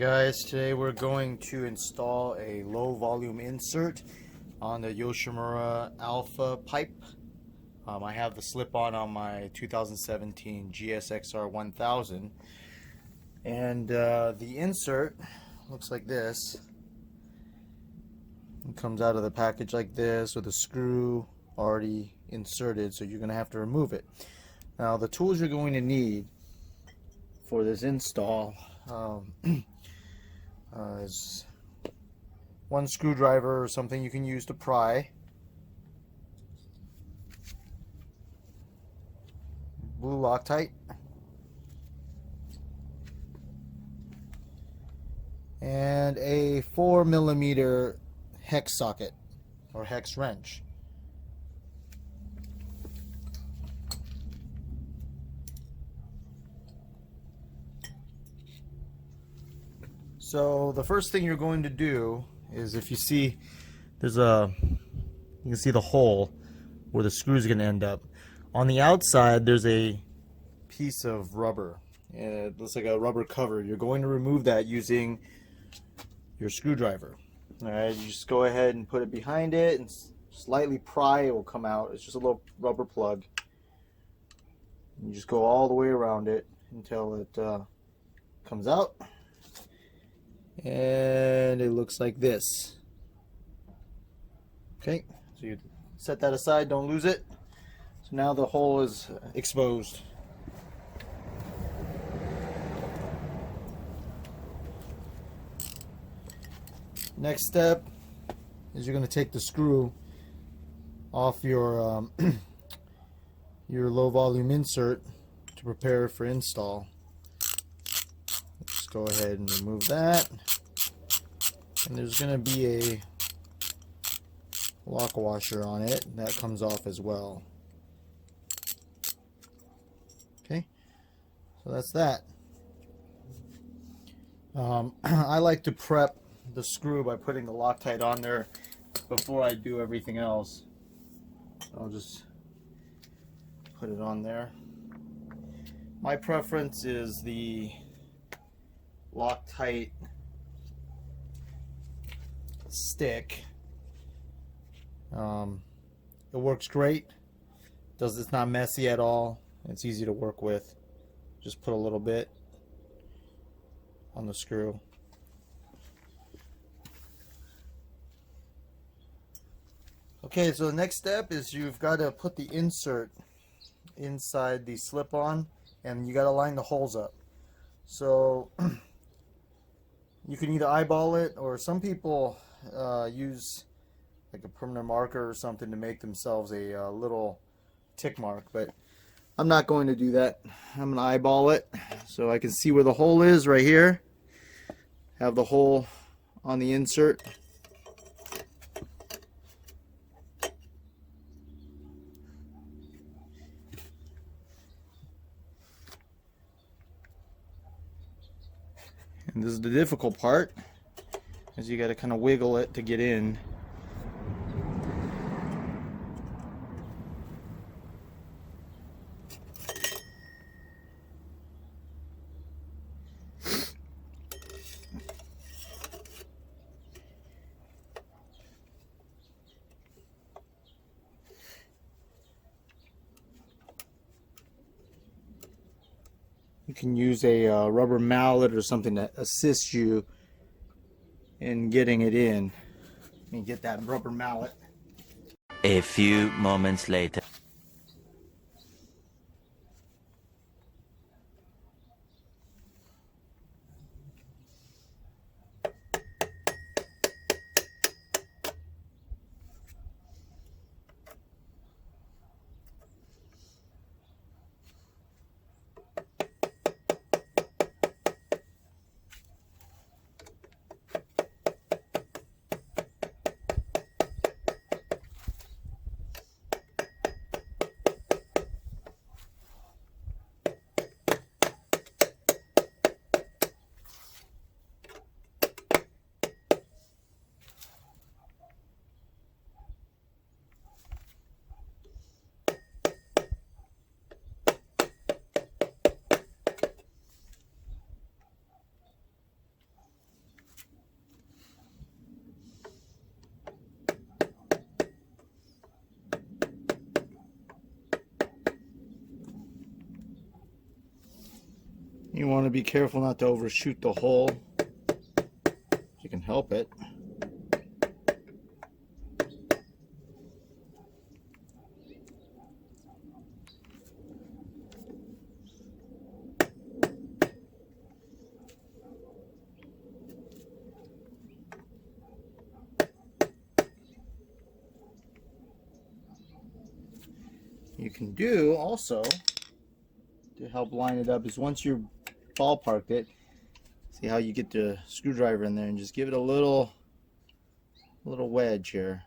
Guys, today we're going to install a low volume insert on the Yoshimura Alpha pipe. I have the slip-on my 2017 GSXR 1000, and the insert looks like this. It comes out of the package like this with a screw already inserted, so you're going to have to remove it. Now the tools you're going to need for this install is one screwdriver or something you can use to pry, blue Loctite, and a 4mm hex socket or hex wrench. So the first thing you're going to do is, if you see you can see the hole where the screw is going to end up. On the outside there's a piece of rubber. It looks like a rubber cover. You're going to remove that using your screwdriver. Alright, you just go ahead and put it behind it and slightly pry, it will come out. It's just a little rubber plug. You just go all the way around it until it comes out. And it looks like this. Okay, so you set that aside, don't lose it. So now the hole is exposed. Next step is you're going to take the screw off your your low volume insert to prepare for install. Let's go ahead and remove that. And there's going to be a lock washer on it that comes off as well. Okay, so that's that. I like to prep the screw by putting the Loctite on there before I do everything else. I'll just put it on there. My preference is the Loctite stick. It works great. It's not messy at all. It's easy to work with. Just put a little bit on the screw. Okay, so the next step is you've got to put the insert inside the slip-on, and you got to line the holes up. So you can either eyeball it, or some people use like a permanent marker or something to make themselves a little tick mark, but I'm not going to do that. I'm going to eyeball it so I can see where the hole is right here. Have the hole on the insert. And this is the difficult part, is you got to kind of wiggle it to get in. You can use a rubber mallet or something to assist you in getting it in. Let me get that rubber mallet. A few moments later. You want to be careful not to overshoot the hole if you can help it. You can do also to help line it up is once you're ballparked it, see how you get the screwdriver in there and just give it a little wedge here.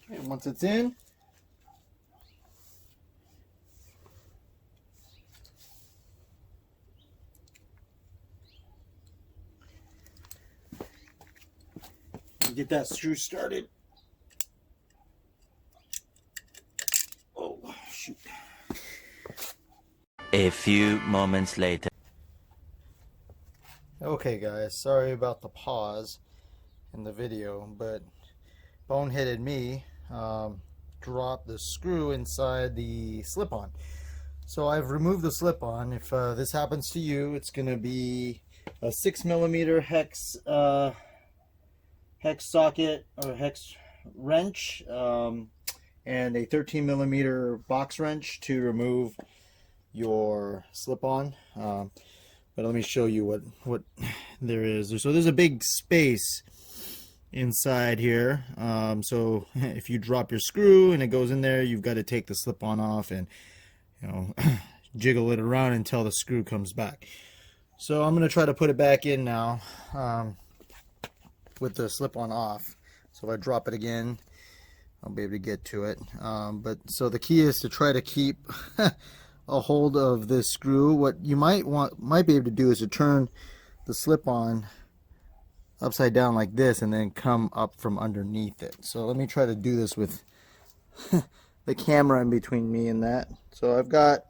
And once it's in, get that screw started. Oh, shoot. A few moments later. Okay guys, sorry about the pause in the video, but boneheaded me dropped the screw inside the slip-on. So I've removed the slip-on. If this happens to you, it's going to be a 6mm hex socket or hex wrench and a 13mm box wrench to remove your slip-on. But let me show you what there is. So there's a big space inside here. So if you drop your screw and it goes in there, you've got to take the slip-on off and, you know, jiggle it around until the screw comes back. So I'm going to try to put it back in now with the slip-on off. So if I drop it again, I'll be able to get to it. But so the key is to try to keep a hold of this screw. What you might be able to do is to turn the slip-on upside down like this and then come up from underneath it. So let me try to do this with the camera in between me and that. So I got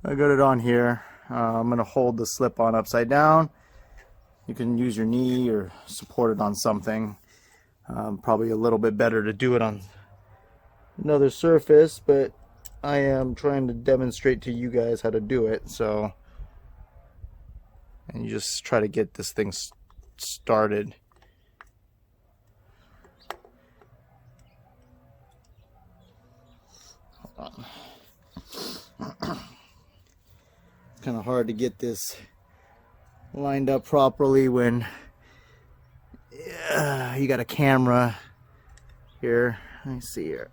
it on here. I'm going to hold the slip-on upside down. You can use your knee or support it on something. Probably a little bit better to do it on another surface, but I am trying to demonstrate to you guys how to do it. So, and you just try to get this thing started. Hold on. It's kind of hard to get this lined up properly when you got a camera here. Let me see here.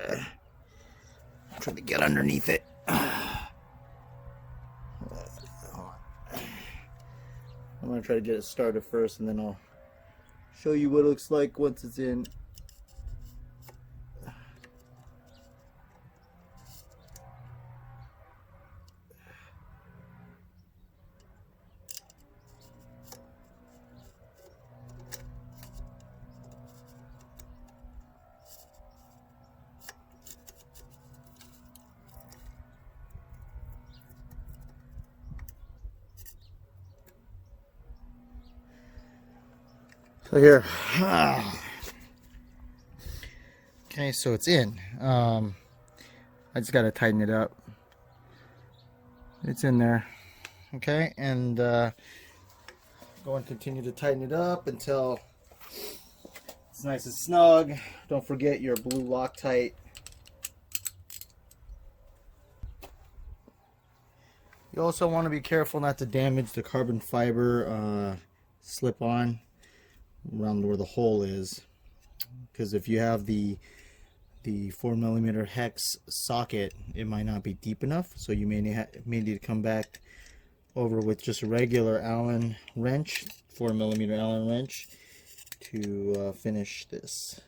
I'm trying to get underneath it. I'm going to try to get it started first, and then I'll show you what it looks like once it's in. So here, okay, so it's in. I just got to tighten it up. It's in there, okay, and go and continue to tighten it up until it's nice and snug. Don't forget your blue Loctite. You also want to be careful not to damage the carbon fiber slip-on around where the hole is, because if you have the 4mm hex socket, it might not be deep enough, so you may need to come back over with just a regular Allen wrench, 4mm Allen wrench, to finish this.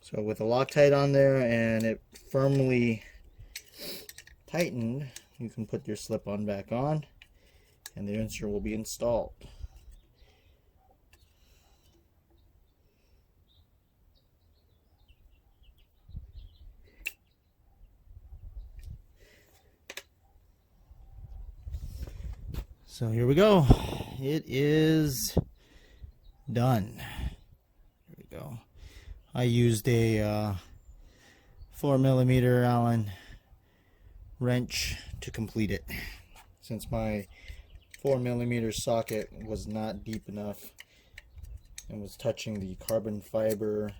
So with the Loctite on there and it firmly tightened, you can put your slip-on back on and the insert will be installed. So here we go. It is done. Here we go. I used a 4mm Allen wrench to complete it, since my 4mm socket was not deep enough and was touching the carbon fiber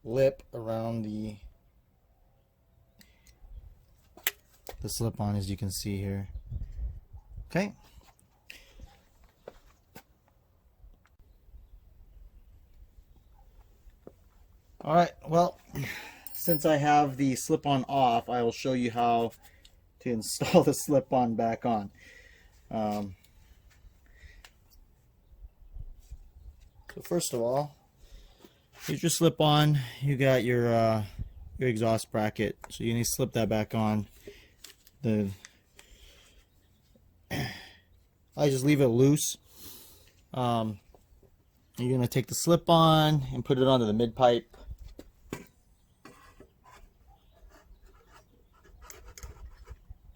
lip around the slip-on, as you can see here. Okay. Alright, well, since I have the slip-on off, I will show you how to install the slip-on back on. So first of all, here's your slip-on. You got your exhaust bracket, so you need to slip that back on. I just leave it loose. You're gonna take the slip-on and put it onto the mid-pipe.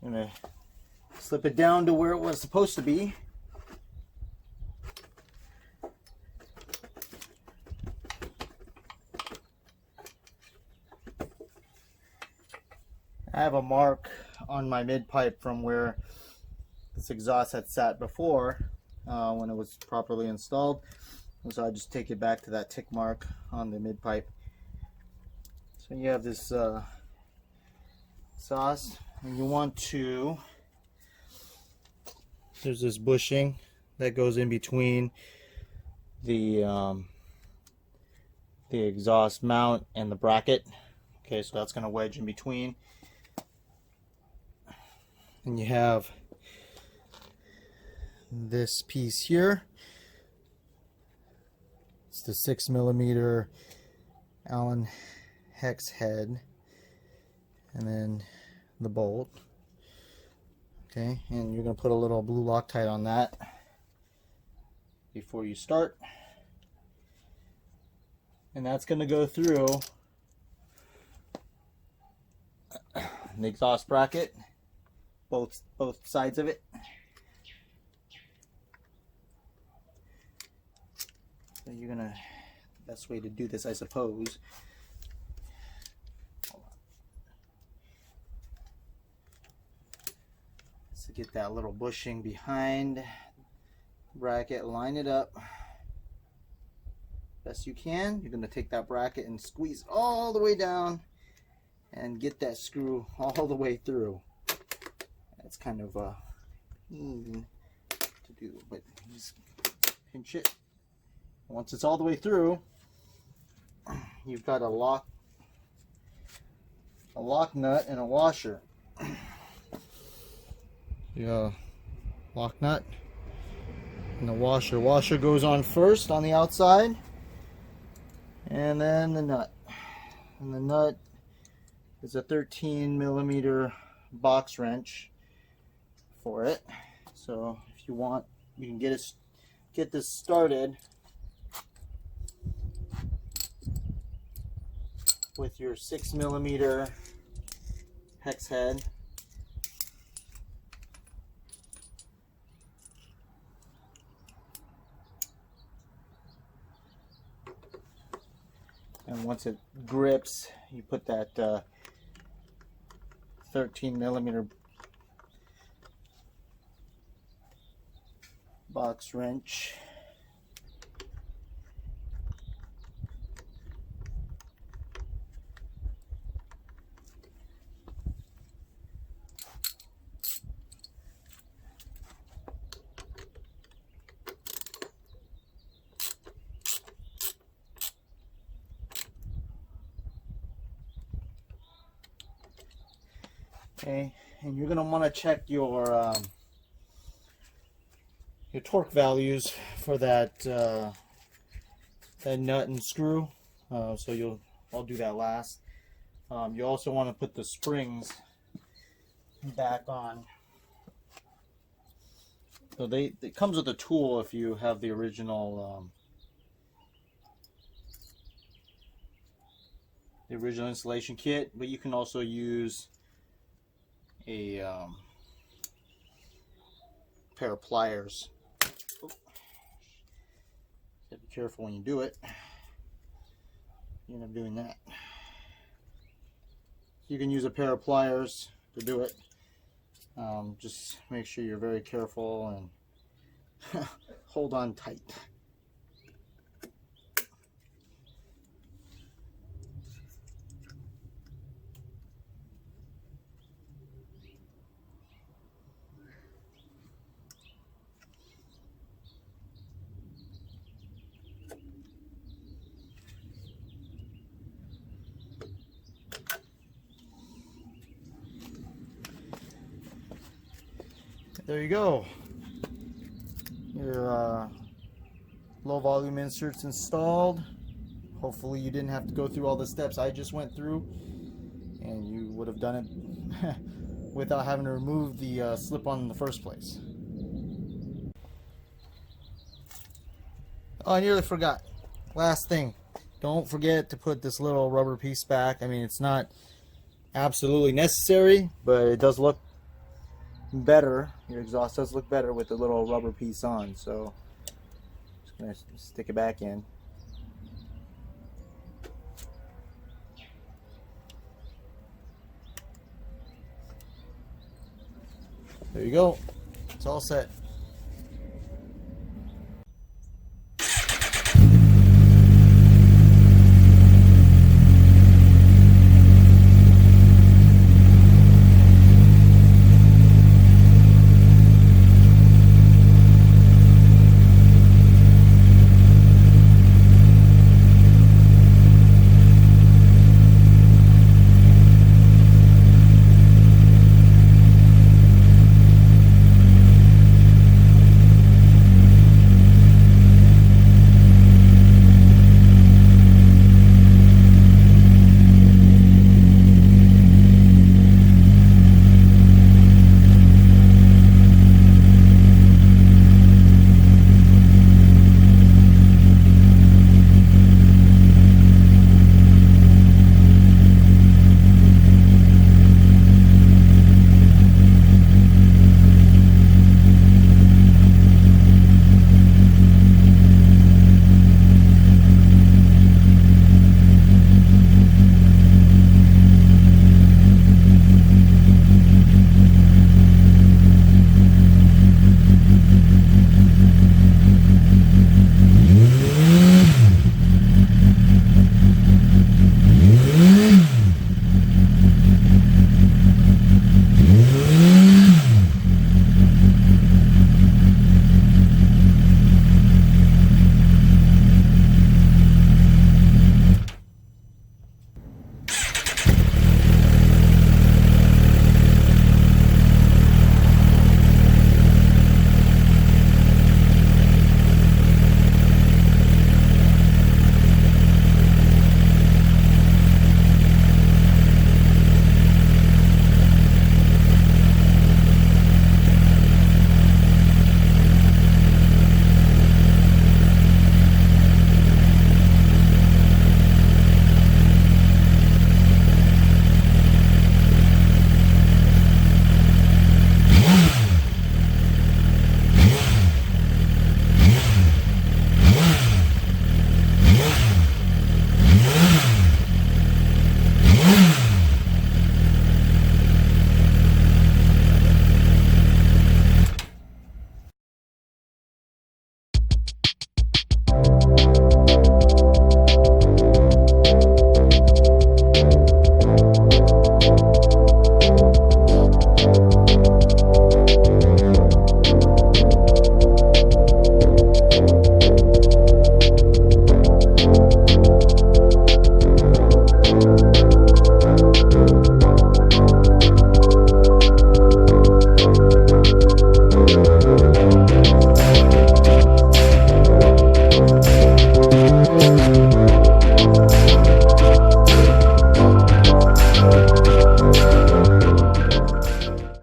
I'm gonna slip it down to where it was supposed to be. I have a mark on my mid-pipe from where this exhaust had sat before when it was properly installed. And so I just take it back to that tick mark on the mid-pipe. So you have this exhaust, and you want to, there's this bushing that goes in between the exhaust mount and the bracket. Okay, so that's going to wedge in between. And you have this piece here. It's the 6mm Allen hex head, and then the bolt. Okay, and you're going to put a little blue Loctite on that before you start, and that's going to go through the exhaust bracket, both sides of it. So you're gonna, the best way to do this, I suppose, is to get that little bushing behind the bracket, line it up best you can. You're gonna take that bracket and squeeze all the way down and get that screw all the way through. That's kind of easy to do, but just pinch it. Once it's all the way through, you've got a lock nut and a washer. The lock nut and the washer. Washer goes on first on the outside, and then the nut. And the nut is a 13mm box wrench for it. So if you want, you can get this started with your 6mm hex head. And once it grips, you put that 13mm box wrench okay, and you're going to want to check your torque values for that that nut and screw. So I'll do that last. You also want to put the springs back on. So it comes with a tool if you have the original installation kit, but you can also use a pair of pliers. Oh. Be careful when you do it. You end up doing that. You can use a pair of pliers to do it. Just make sure you're very careful and hold on tight. There you go. Your low volume inserts installed. Hopefully you didn't have to go through all the steps I just went through, and you would have done it without having to remove the slip-on in the first place. Oh, I nearly forgot. Last thing. Don't forget to put this little rubber piece back. I mean, it's not absolutely necessary, but it does look better. Your exhaust does look better with the little rubber piece on, so just gonna stick it back in. There you go. It's all set.